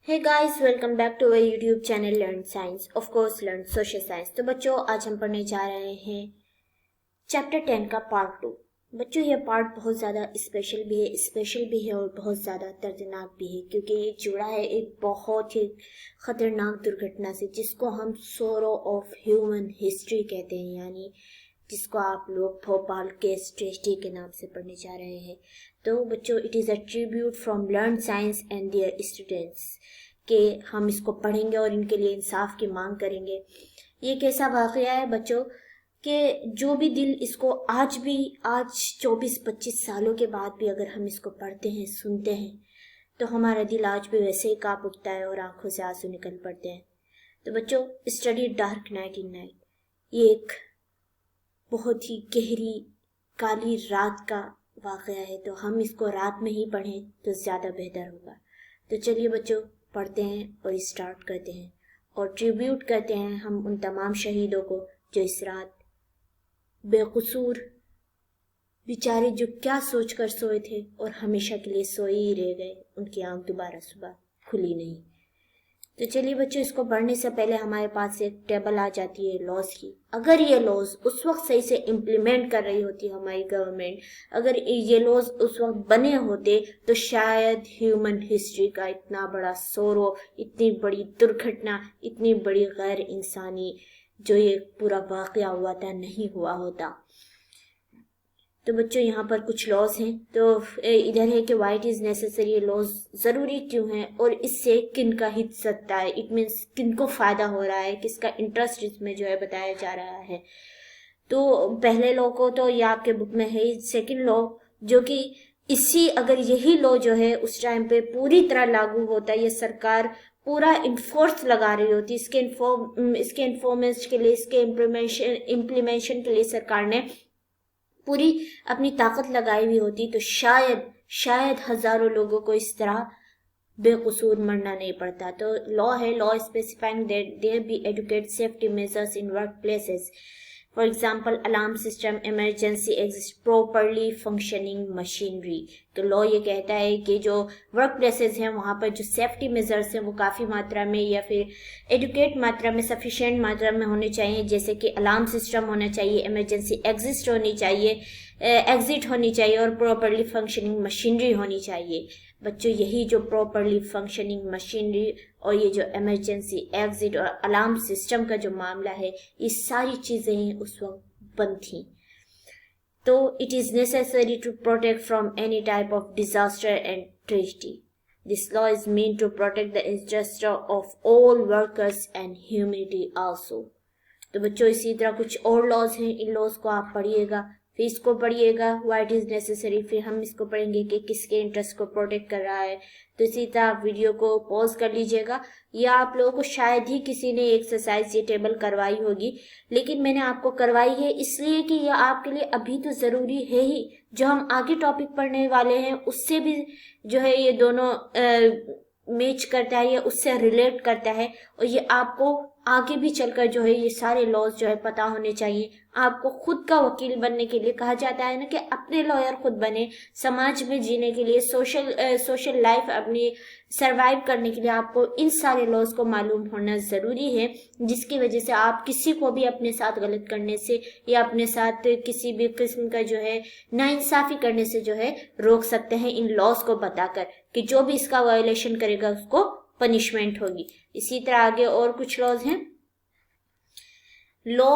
Hey guys, welcome back to our YouTube channel Learn Science. Of course, Learn Social Science. तो बच्चों आज हम पढ़ने जा रहे हैं चैप्टर 10 का पार्ट 2। बच्चों ये पार्ट बहुत ज़्यादा स्पेशल भी है और बहुत ज़्यादा दर्दनाक भी है, क्योंकि ये जुड़ा है एक बहुत ही ख़तरनाक दुर्घटना से जिसको हम सोरो ऑफ ह्यूमन हिस्ट्री कहते हैं, यानी जिसको आप लोग भोपाल केस ट्रेजेडी के नाम से पढ़ने जा रहे हैं। तो बच्चों it is a tribute from learn science and their students के हम इसको पढ़ेंगे और इनके लिए इंसाफ की मांग करेंगे। ये एक ऐसा वाक़या है बच्चों कि जो भी दिल इसको आज 24-25 सालों के बाद भी अगर हम इसको पढ़ते हैं, सुनते हैं, तो हमारा दिल आज भी वैसे ही काँप उठता है और आंखों से आंसू निकल पड़ते हैं। तो बच्चों study dark night in night, ये एक बहुत ही गहरी काली रात का वाक़या है, तो हम इसको रात में ही पढ़ें तो ज़्यादा बेहतर होगा। तो चलिए बच्चों पढ़ते हैं और स्टार्ट करते हैं और ट्रिब्यूट करते हैं हम उन तमाम शहीदों को जो इस रात बेकसूर बेचारे जो क्या सोचकर सोए थे और हमेशा के लिए सोए ही रह गए, उनकी आंख दोबारा सुबह खुली नहीं। तो चलिए बच्चों इसको पढ़ने से पहले हमारे पास एक टेबल आ जाती है लॉज की। अगर ये लॉज उस वक्त सही से इम्प्लीमेंट कर रही होती हमारी गवर्नमेंट, अगर ये लॉज उस वक्त बने होते तो शायद ह्यूमन हिस्ट्री का इतना बड़ा सोरो, इतनी बड़ी दुर्घटना, इतनी बड़ी गैर इंसानी जो ये पूरा वाक़या हुआ था नहीं हुआ होता। तो बच्चों यहाँ पर कुछ लॉज हैं, तो इधर है कि वाइट इज़ नेसेसरी, लॉज ज़रूरी क्यों है और इससे किन का हित सकता है, इट मीन्स किन को फ़ायदा हो रहा है, किसका इंटरेस्ट इसमें जो है बताया जा रहा है। तो पहले लॉ को तो ये आपके बुक में है। सेकंड लॉ जो कि अगर यही लॉ जो है उस टाइम पे पूरी तरह लागू होता, ये सरकार पूरा इन्फोर्स लगा रही होती, इसके इन्फॉर्मेंस के लिए, इसके इम्प्लीमेंशन के लिए सरकार ने पूरी अपनी ताकत लगाई हुई होती, तो शायद हजारों लोगों को इस तरह बेकसूर मरना नहीं पड़ता। तो लॉ है, law specifying that there be adequate safety measures in work places, for example alarm system, emergency exit, properly functioning machinery. तो लॉ ये कहता है कि जो वर्क प्लेसेस हैं वहाँ पर जो सेफ्टी मेजर्स हैं वो काफ़ी मात्रा में या फिर एडुकेट मात्रा में, सफिशिएंट मात्रा में होने चाहिए, जैसे कि अलार्म सिस्टम होना चाहिए, इमरजेंसी एग्जिट होनी चाहिए और प्रॉपरली फंक्शनिंग मशीनरी होनी चाहिए। बच्चों यही जो प्रॉपरली फंक्शनिंग मशीनरी और ये जो इमरजेंसी एग्जिट और अलार्म सिस्टम का जो मामला है, ये सारी चीज़ें उस वक्त बंद थी। तो it is necessary to protect from any type of disaster and tragedy. This law is mean to protect the interest of all workers and humanity also. तो बच्चों इसी तरह कुछ और लॉज हैं, इन लॉज को आप पढ़िएगा, फिर इसको पढ़िएगा व्हाट इज़ नेसेसरी, फिर हम इसको पढ़ेंगे कि किसके इंटरेस्ट को प्रोटेक्ट कर रहा है। तो इसी तरह वीडियो को पॉज कर लीजिएगा, या आप लोगों को शायद ही किसी ने एक्सरसाइज ये टेबल करवाई होगी, लेकिन मैंने आपको करवाई है इसलिए कि यह आपके लिए अभी तो ज़रूरी है ही, जो हम आगे टॉपिक पढ़ने वाले हैं उससे भी जो है ये दोनों मैच करता है, ये उससे रिलेट करता है, और ये आपको आगे भी चलकर जो है ये सारे लॉज जो है पता होने चाहिए। आपको खुद का वकील बनने के लिए कहा जाता है ना कि अपने लॉयर खुद बने, समाज में जीने के लिए, सोशल लाइफ अपनी सरवाइव करने के लिए आपको इन सारे लॉज को मालूम होना ज़रूरी है, जिसकी वजह से आप किसी को भी अपने साथ गलत करने से या अपने साथ किसी भी किस्म का जो है नाइंसाफ़ी करने से जो है रोक सकते हैं, इन लॉज को बताकर कि जो भी इसका वायोलेशन करेगा उसको पनिशमेंट होगी। इसी तरह आगे और कुछ लॉज हैं। Law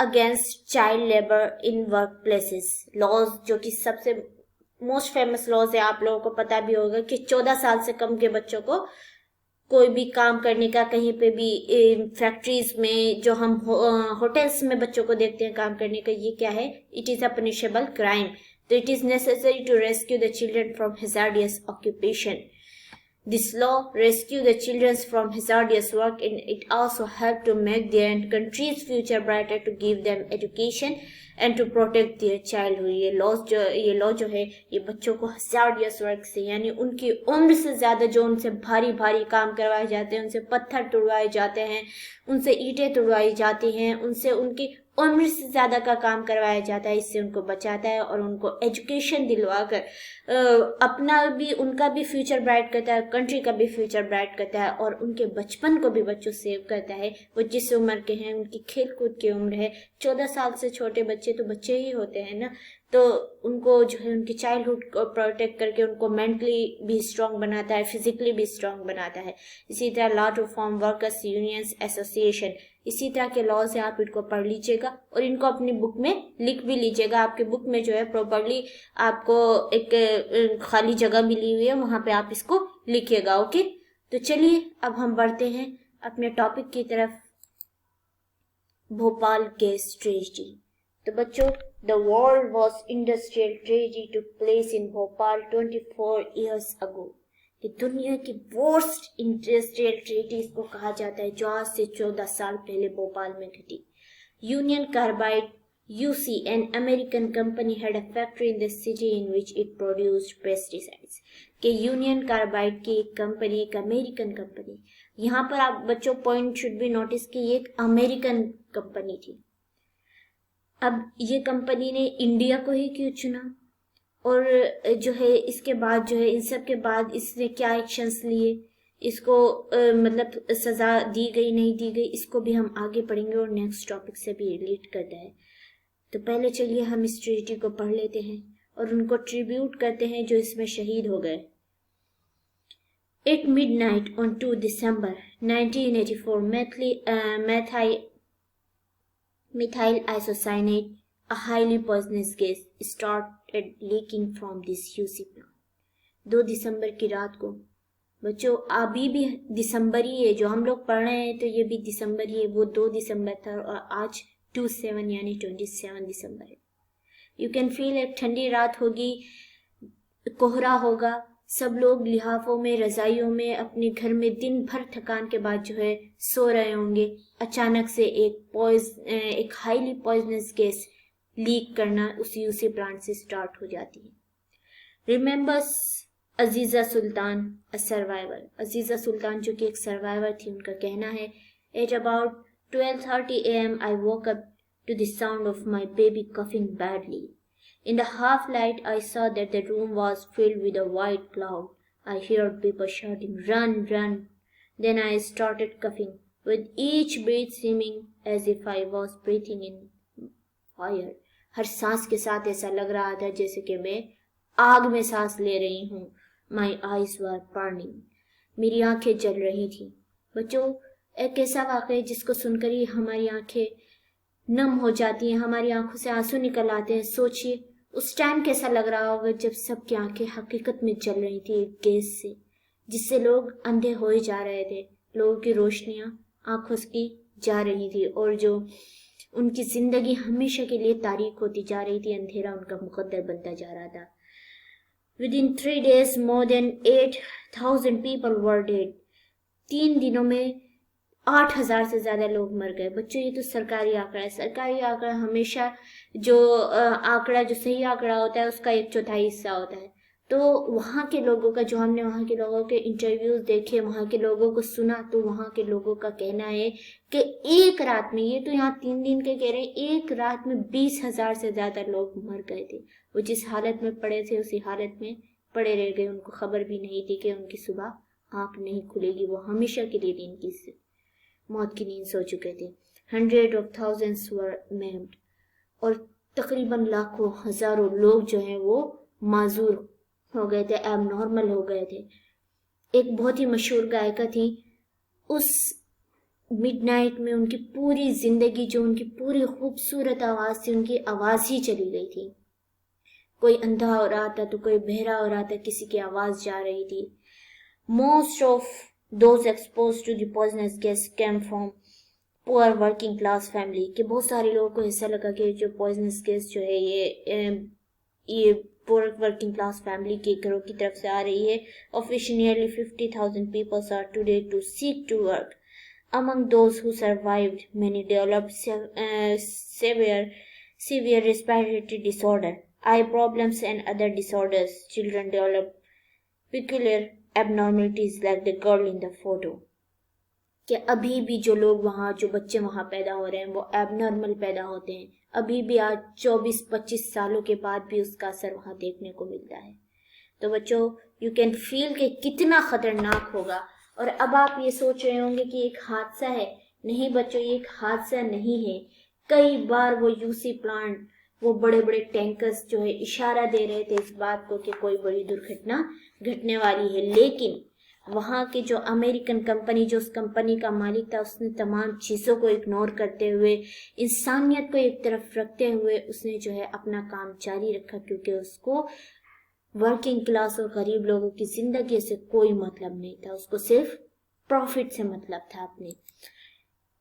against child labour in work places, laws जो कि सबसे मोस्ट फेमस लॉज है, आप लोगों को पता भी होगा कि 14 साल से कम के बच्चों को कोई भी काम करने का, कहीं पे भी फैक्ट्रीज में जो हम होटल्स में बच्चों को देखते हैं काम करने का, ये क्या है, it is a punishable crime. तो it is necessary to rescue the children from hazardous occupation. This law rescue the children from hazardous work, and it also help to make their country's future brighter, to give them education and to protect their childhood। ये law जो है ये बच्चों को hazardous work से, यानी उनकी उम्र से ज़्यादा जो उनसे भारी भारी काम करवाए जाते हैं, उनसे पत्थर तुड़वाए जाते हैं, उनसे ईंटें तुड़वाई जाती हैं, उनसे उनकी उम्र से ज़्यादा का काम करवाया जाता है, इससे उनको बचाता है और उनको एजुकेशन दिलवा कर अपना भी, उनका भी फ्यूचर ब्राइट करता है, कंट्री का भी फ्यूचर ब्राइट करता है और उनके बचपन को भी बच्चों सेव करता है। वो जिस उम्र के हैं, उनकी खेल कूद की उम्र है, 14 साल से छोटे बच्चे तो बच्चे ही होते हैं ना, तो उनको जो है उनकी चाइल्डहुड को प्रोटेक्ट करके उनको मेंटली भी स्ट्रांग बनाता है, फिजिकली भी स्ट्रांग बनाता है। इसी तरह law to form workers unions association, इसी तरह के लॉज है, आप इनको पढ़ लीजिएगा और इनको अपनी बुक में लिख भी लीजिएगा। आपके बुक में जो है प्रॉपरली आपको एक खाली जगह मिली हुई है, वहां पे आप इसको लिखिएगा। ओके, तो चलिए अब हम बढ़ते हैं अपने टॉपिक की तरफ, भोपाल गैस ट्रेजेडी। तो बच्चों, the world was industrial tragedy took place in Bhopal 24 years ago। कि दुनिया की वर्स्ट इंडस्ट्रियल ट्रेजेडी इसको कहा जाता है, जो आज से 14 साल पहले भोपाल में घटी। Union carbide UC, an American company, had a factory in the city in which it produced pesticides। कि यूनियन कार्बाइड की एक कंपनी, एक अमेरिकन कंपनी, यहाँ पर आप बच्चों पॉइंट शुड बी नोटिस कि ये एक अमेरिकन कंपनी थी। अब ये कंपनी ने इंडिया को ही क्यों चुना, और जो है इसके बाद जो है इन सब के बाद इसने क्या एक्शंस लिए, इसको मतलब सज़ा दी गई नहीं दी गई, इसको भी हम आगे पढ़ेंगे और नेक्स्ट टॉपिक से भी रिलेट करता है। तो पहले चलिए हम इस ट्रेजेडी को पढ़ लेते हैं और उनको ट्रिब्यूट करते हैं जो इसमें शहीद हो गए। At midnight on 2 December 1984, methyl isocyanate, a highly poisonous gas, started leaking from this UC plant। 2 दिसंबर की रात को, बच्चों अभी भी दिसंबर ही है, जो हम लोग पढ़ रहे हैं तो ये भी दिसंबर ही है, वो 2 दिसंबर था और आज 27 यानी 27 दिसंबर है। यू कैन फील, एक ठंडी रात होगी, कोहरा होगा, सब लोग लिहाफों में, रजाइयों में, अपने घर में दिन भर थकान के बाद जो है सो रहे होंगे। अचानक से एक हाईली पॉइजनस गैस लीक करना उस यूसी प्लांट से स्टार्ट हो जाती है। Remembers Aziza Sultan, a survivor. Aziza Sultan जो कि एक सर्वाइवर थी, उनका कहना है, at about 12:30 AM I woke up to the sound of my baby coughing badly। In the half light, I saw that the room was filled with a white cloud. I heard people shouting, "Run, run!" Then I started coughing, with each breath seeming as if I was breathing in fire। हर सांस के साथ ऐसा लग रहा था जैसे कि मैं आग में सांस ले रही हूँ। My eyes were burning। मेरी आंखें जल रही थी। बच्चों, एक ऐसा वाक़या जिसको सुनकर ही हमारी आंखें नम हो जाती हैं, हमारी आंखों से आंसू निकल आते हैं। सोचिए उस टाइम कैसा लग रहा होगा जब सबकी आंखें हकीकत में जल रही थी एक गैस से, जिससे लोग अंधे होए जा रहे थे, लोगों की रोशनियां आंखों की जा रही थी और जो उनकी जिंदगी हमेशा के लिए तारीक होती जा रही थी, अंधेरा उनका मुकद्दर बनता जा रहा था। Within 3 days, more than 8,000 people were dead। 3 दिनों में 8,000 से ज़्यादा लोग मर गए। बच्चों, ये तो सरकारी आंकड़ा है। सरकारी आंकड़ा हमेशा जो आंकड़ा, जो सही आंकड़ा होता है, उसका 1/4 हिस्सा होता है। तो वहाँ के लोगों का, जो हमने वहाँ के लोगों के इंटरव्यूज़ देखे, वहाँ के लोगों को सुना, तो वहाँ के लोगों का कहना है कि एक रात में, ये तो यहाँ 3 दिन के कह रहे हैं, एक रात में 20,000 से ज़्यादा लोग मर गए थे। वो जिस हालत में पड़े थे उसी हालत में पड़े रह गए। उनको खबर भी नहीं थी कि उनकी सुबह आँख नहीं खुलेगी। वो हमेशा के लिए दिन की मौत की नींद सो चुके थे। 100 of thousands were maimed। और तकरीबन लाखों हजारों लोग जो हैं वो माजूर हो गए थे, एबनॉर्मल हो गए थे। एक बहुत ही मशहूर गायिका थी, उस मिडनाइट में उनकी पूरी जिंदगी, जो उनकी पूरी खूबसूरत आवाज़ थी, उनकी आवाज़ ही चली गई थी। कोई अंधा हो रहा था तो कोई बहरा हो रहा था, किसी की आवाज़ जा रही थी। Most of those exposed to the poisonous gas came from poor working class family। कि बहुत सारे लोगों को ऐसा लगा कि जो poisonous gas जो है ये poor working class family के घरों की तरफ से आ रही है। Officially nearly 50,000 people are today to seek to work। Among those who survived, many developed severe respiratory disorder, eye problems and other disorders। Children developed peculiar abnormalities like the girl in the photo। کہ ابھی بھی جو لوگ وہاں، جو بچے وہاں پیدا ہو رہے ہیں وہ ایب نارمل پیدا ہوتے ہیں. ابھی بھی آج 24-25 سالوں کے بعد بھی اس کا اثر وہاں دیکھنے کو ملتا ہے. تو بچوں یو کین فیل کہ کتنا خطرناک ہوگا. اور اب آپ یہ سوچ رہے ہوں گے کہ ایک حادثہ ہے. نہیں بچوں، یہ ایک حادثہ نہیں ہے. کئی بار وہ یوسی پلانٹ، وہ بڑے بڑے ٹینکرز جو ہے اشارہ دے رہے تھے اس بات کو کہ کوئی بڑی درگھٹنا گھٹنے والی ہے، لیکن وہاں کے جو امریکن کمپنی، جو اس کمپنی کا مالک تھا، اس نے تمام چیزوں کو اگنور کرتے ہوئے، انسانیت کو ایک طرف رکھتے ہوئے اس نے جو ہے اپنا کام جاری رکھا، کیونکہ اس کو ورکنگ کلاس اور غریب لوگوں کی زندگی سے کوئی مطلب نہیں تھا. اس کو صرف پروفٹ سے مطلب تھا اپنے.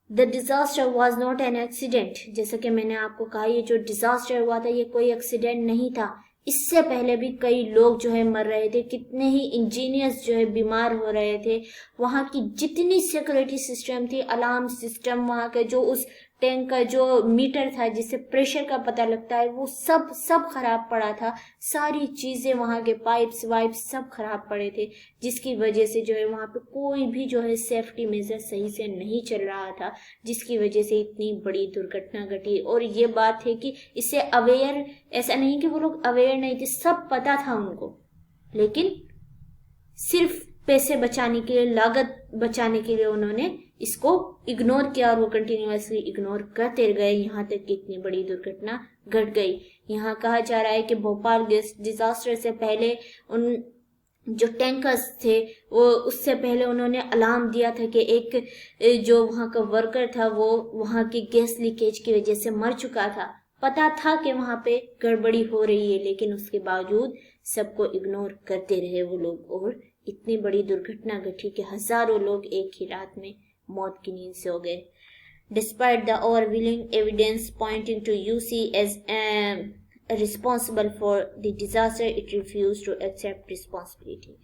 The disaster was not an accident. جیسا کہ میں نے آپ کو کہا، یہ جو ڈیزاسٹر ہوا تھا یہ کوئی ایکسیڈنٹ نہیں تھا. اس سے پہلے بھی کئی لوگ جو ہے مر رہے تھے، کتنے ہی انجینئرز جو ہے بیمار ہو رہے تھے. وہاں کی جتنی سیکورٹی سسٹم تھی، الارم سسٹم، وہاں کا جو اس ٹینک کا جو میٹر تھا جس سے پریشر کا پتہ لگتا ہے، وہ سب خراب پڑا تھا. ساری چیزیں، وہاں کے پائپس وائپس سب خراب پڑے تھے، جس کی وجہ سے جو ہے وہاں پہ کوئی بھی جو ہے سیفٹی میجر صحیح سے نہیں چل رہا تھا، جس کی وجہ سے اتنی بڑی درگھٹنا گھٹی. اور یہ بات ہے کہ اس سے اویئر، ایسا نہیں کہ وہ لوگ اویئر نہیں تھے، سب پتا تھا ان کو، لیکن صرف پیسے بچانے کے لیے، لاگت بچانے کے لیے انہوں نے اس کو اگنور کیا، اور وہ کنٹینیوسلی اگنور کرتے گئے، یہاں تک کہ اتنی بڑی درگھٹنا گھٹ گئی. یہاں کہا جا رہا ہے کہ بھوپال گیس ڈیزاسٹر سے پہلے ان جو ٹینکرز تھے، وہ اس سے پہلے انہوں نے الارم دیا تھا کہ ایک جو وہاں کا ورکر تھا وہ وہاں کی گیس لیکیج کی وجہ سے مر چکا تھا. پتا تھا کہ وہاں پہ گڑبڑی ہو رہی ہے، لیکن اس کے باوجود سب کو اگنور کرتے رہے وہ لوگ، اور اتنی بڑی درگھٹنا گھٹی کہ ہزاروں لوگ ایک ہی رات میں موت کی نیند سے ہو گئے. Despite the overwhelming evidence pointing to UC as responsible for the disaster, it refused to accept responsibility.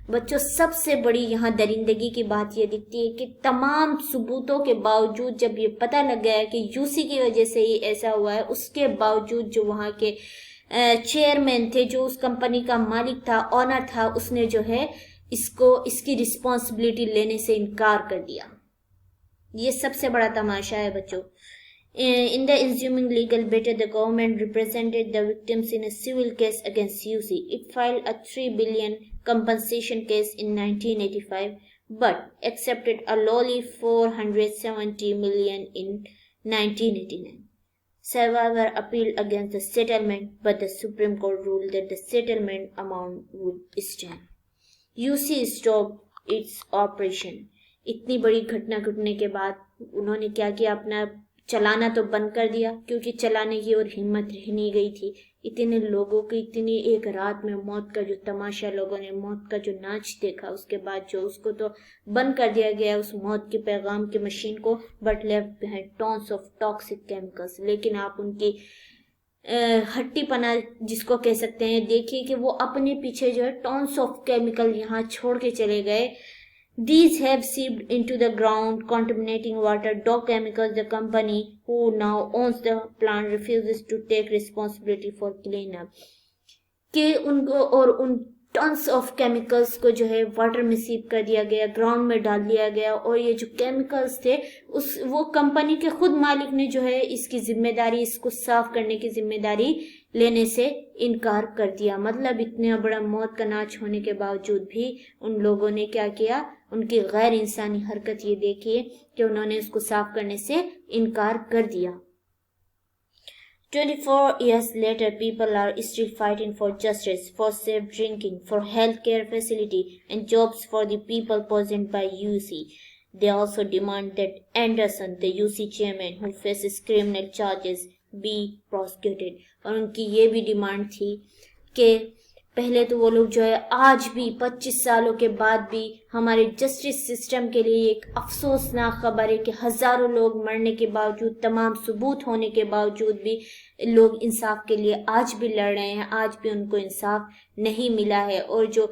بچوں سب سے بڑی یہاں درندگی کی بات یہ دکھتی ہے کہ تمام ثبوتوں کے باوجود، جب یہ پتہ لگ گیا ہے کہ یوسی کی وجہ سے ہی ایسا ہوا ہے، اس کے باوجود جو وہاں کے چیئرمین تھے، جو اس کمپنی کا مالک تھا، آنر تھا، اس نے جو ہے اس کی رسپانسبلٹی لینے سے انکار کر دیا. یہ سب سے بڑا تماشا ہے بچوں. In the ensuing legal battle, the government represented the victims in a civil case against UC. It filed a $3 billion compensation case in 1985, but accepted a lowly $470 million in 1989. Survivor appealed against the settlement, but the Supreme Court ruled that the settlement amount would stand. UC stopped its operation. اتنی بڑی گھٹنا گھٹنے کے بعد انہوں نے کیا کیا، اپنا چلانا تو بند کر دیا، کیونکہ چلانے کی اور ہمت رہ نہیں گئی تھی. اتنے لوگوں کی اتنی ایک رات میں موت کا جو تماشا، لوگوں نے موت کا جو ناچ دیکھا، اس کے بعد جو اس کو تو بند کر دیا گیا اس موت کے پیغام کی مشین کو، but left behind ٹونس of toxic chemicals. لیکن آپ ان کی ہٹی پنا جس کو کہہ سکتے ہیں، دیکھیے کہ وہ اپنے پیچھے جو ہے ٹونس آف کیمیکل یہاں چھوڑ کے چلے گئے. These have seeped into the ground, contaminating water. Dow Chemicals, the company who now owns the plant, refuses to take responsibility for cleanup. کہ ان کو اور ان ٹنس آف کیمیکلز کو جو ہے واٹر میں سیپ کر دیا گیا، گراؤنڈ میں ڈال دیا گیا، اور یہ جو کیمیکلز تھے وہ کمپنی کے خود مالک نے جو ہے اس کی ذمہ داری، اس کو صاف کرنے کی ذمہ داری لینے سے انکار کر دیا. مطلب اتنا بڑا موت کا ناچ ہونے کے باوجود بھی ان لوگوں نے کیا کیا، ان کی غیر انسانی حرکت یہ دیکھیے کہ انہوں نے اس کو صاف کرنے سے انکار کر دیا. 24 years later, people are still fighting for justice, for safe drinking, for healthcare facility, and jobs for the people poisoned by UC. They also demand that Anderson, the UC chairman who faces criminal charges, be prosecuted. اور ان کی یہ بھی demand تھی کہ پہلے تو وہ لوگ جو ہے آج بھی 25 سالوں کے بعد بھی ہمارے جسٹس سسٹم کے لیے ایک افسوسناک خبر ہے کہ ہزاروں لوگ مرنے کے باوجود، تمام ثبوت ہونے کے باوجود بھی لوگ انصاف کے لیے آج بھی لڑ رہے ہیں، آج بھی ان کو انصاف نہیں ملا ہے. اور جو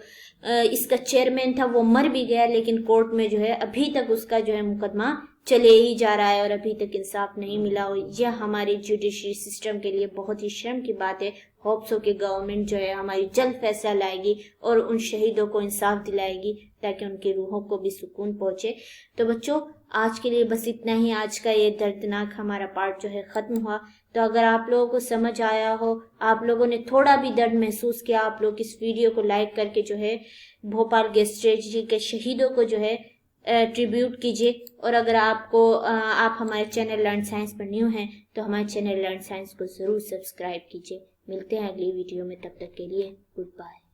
اس کا چیئرمین تھا وہ مر بھی گیا، لیکن کورٹ میں جو ہے ابھی تک اس کا جو ہے مقدمہ چلے ہی جا رہا ہے اور ابھی تک انصاف نہیں ملا ہو. یہ ہمارے جوڈیشری سسٹم کے لیے بہت ہی شرم کی بات ہے. ہوپس ہو کہ گورنمنٹ جو ہے ہماری جلد فیصلہ لائے گی اور ان شہیدوں کو انصاف دلائے گی تاکہ ان کی روحوں کو بھی سکون پہنچے. تو بچوں آج کے لیے بس اتنا ہی. آج کا یہ دردناک ہمارا پارٹ جو ہے ختم ہوا. تو اگر آپ لوگوں کو سمجھ آیا ہو, آپ لوگوں نے تھوڑا بھی درد محسوس کیا, آپ لوگ اس ویڈیو کو لائک کر کے جو ہے بھوپال گیس ٹریجڈی کے شہیدوں کو جو ہے ٹریبیوٹ کیجیے. اور اگر آپ ہمارے چینل لرن سائنس پر نیو ہیں تو ہمارے چینل لرن سائنس کو ضرور سبسکرائب کیجیے. ملتے ہیں اگلی ویڈیو میں, تب تک کے لیے گڈ بائے.